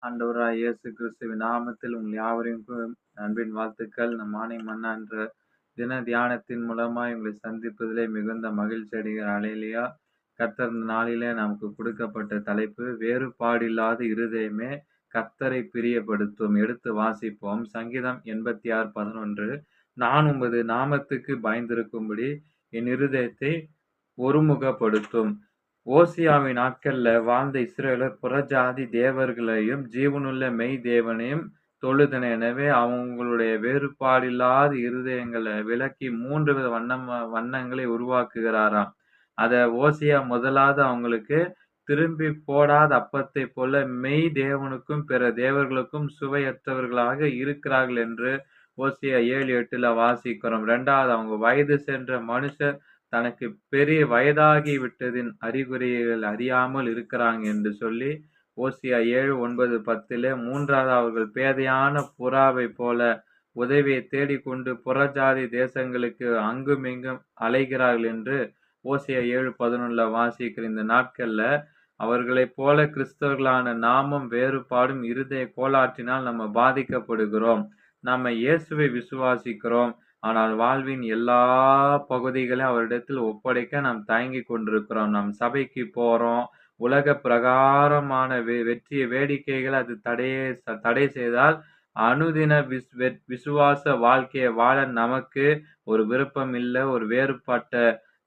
ஆண்டவராய் இயேசு கிறிஸ்துவின் நாமத்தில் உங்கள் யாவரையும் அன்பின் வாழ்த்துக்கள். நம் ஆணை மன்னா என்ற தின தியானத்தின் மூலமாய் உங்களை சந்திப்பதிலே மிகுந்த மகிழ்ச்சி அடைகிற அலையிலையா. கர்த்தர் இந்த நாளிலே நமக்கு கொடுக்கப்பட்ட தலைப்பு வேறுபாடில்லாத இருதயமே கர்த்தரை பிரியப்படுத்தும். எடுத்து வாசிப்போம். சங்கீதம் 86:11. நான் உமது நாமத்துக்கு பயந்திருக்கும்படி என் இருதயத்தை ஒருமுகப்படுத்தும். ஓசியாவின் நாட்கள்ல வாழ்ந்த இஸ்ரவேலர் புறஜாதி தேவர்களையும் ஜீவனுள்ள மெய் தேவனையும் தொழுதனர். எனவே அவங்களுடைய வேறுபாடில்லாத இருதயங்களை விலக்கி 3 வித வண்ணங்களை உருவாக்குகிறாராம். அத ஓசியா முதலாவது அவங்களுக்கு திரும்பி போடாத அப்பத்தை போல மெய் தேவனுக்கும் பிற தேவர்களுக்கும் சுவையற்றவர்களாக இருக்கிறார்கள் என்று ஓசியா 7:8 வாசிக்கிறோம். 2வது, அவங்க வயது சென்ற மனுஷர் தனக்கு பெரிய வயதாகி விட்டதின் அறிகுறிகள் அறியாமல் இருக்கிறாங்க என்று சொல்லி ஓசியா 7:9-10. 3வது, அவர்கள் பேதையான புறாவை போல உதவியை தேடிக்கொண்டு புறஜாதி தேசங்களுக்கு அங்கும் இங்கும் அலைகிறார்கள் என்று ஓசியா 7:11 வாசிக்கிற இந்த நாட்கள்ல அவர்களைப் போல கிறிஸ்தவர்களான நாமும் வேறுபாடும் இருதய கோளாற்றினால் நம்ம பாதிக்கப்படுகிறோம். நம்ம இயேசுவை விசுவாசிக்கிறோம். ஆனால் வாழ்வின் எல்லா பகுதிகளையும் அவரிடத்தில் ஒப்படைக்க நாம் தயங்கி கொண்டிருக்கிறோம். நம் சபைக்கு போறோம். உலக பிரகாரமான வெற்றிய வேடிக்கைகள் அது தடை செய்தால் அனுதின விசுவாச வாழ்க்கையை வாழ நமக்கு ஒரு விருப்பம் இல்லை. ஒரு வேறுபட்ட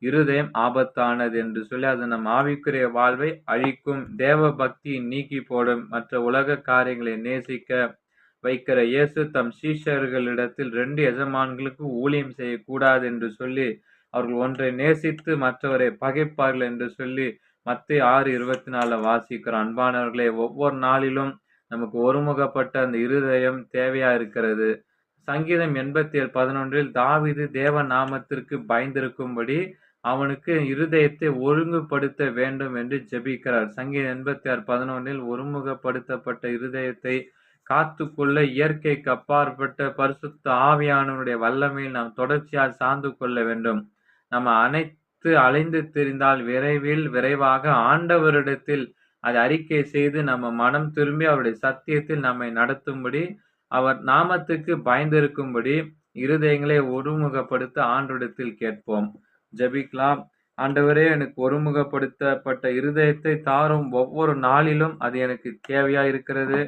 இருதயம் ஆபத்தானது என்று சொல்லி அது நம் ஆவிக்குரிய வாழ்வை அழிக்கும். தேவ பக்தியை நீக்கி போடும். மற்ற உலக காரியங்களை நேசிக்க வைக்கிற இயேசு தம் சீஷர்களிடத்தில் 2 எஜமான்களுக்கு ஊழியம் செய்யக்கூடாது என்று சொல்லி அவர்கள் ஒன்றை நேசித்து மற்றவரை பகைப்பார்கள் என்று சொல்லி மத்தேயு 6:24 வாசிக்கிறோம். அன்பானவர்களே, ஒவ்வொரு நாளிலும் நமக்கு ஒருமுகப்பட்ட அந்த இருதயம் தேவையா இருக்கிறது. சங்கீதம் 87:11 தாவீது தேவ நாமத்திற்கு பயந்திருக்கும்படி அவனுக்கு இருதயத்தை ஒழுங்குபடுத்த வேண்டும் என்று ஜெபிக்கிறார். சங்கீதம் 86:11 ஒருமுகப்படுத்தப்பட்ட இருதயத்தை காத்துக்கொள்ள இயற்கைக்கு அப்பாற்பட்ட பரிசுத்த ஆவியானவருடைய வல்லமையில் நாம் தொடர்ச்சியாக சார்ந்து கொள்ள வேண்டும். நம்ம அலைந்து திரிந்தால் விரைவாக ஆண்டவரிடத்தில் அதை அறிக்கை செய்து நம்ம மனம் திரும்பி அவருடைய சத்தியத்தில் நம்மை நடத்தும்படி அவர் நாமத்துக்கு பயந்திருக்கும்படி இருதயங்களை ஒருமுகப்படுத்த ஆண்டவரிடத்தில் கேட்போம். ஜெபிக்கலாம். ஆண்டவரே, எனக்கு ஒருமுகப்படுத்தப்பட்ட இருதயத்தை தாரும். ஒவ்வொரு நாளிலும் அது எனக்கு தேவையா இருக்கிறது.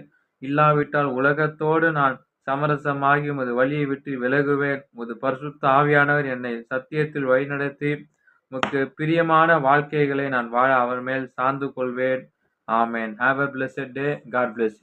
இல்லாவிட்டால் உலகத்தோடு நான் சமரசமாகி உமது வழியை விட்டு விலகுவேன். உமது பரிசுத்த ஆவியானவர் என்னை சத்தியத்தில் வழிநடத்தி உமக்கு பிரியமான வாழ்க்கைகளை நான் வாழ அவர் மேல் சார்ந்து கொள்வேன். ஆமென். Have a blessed day. God bless you.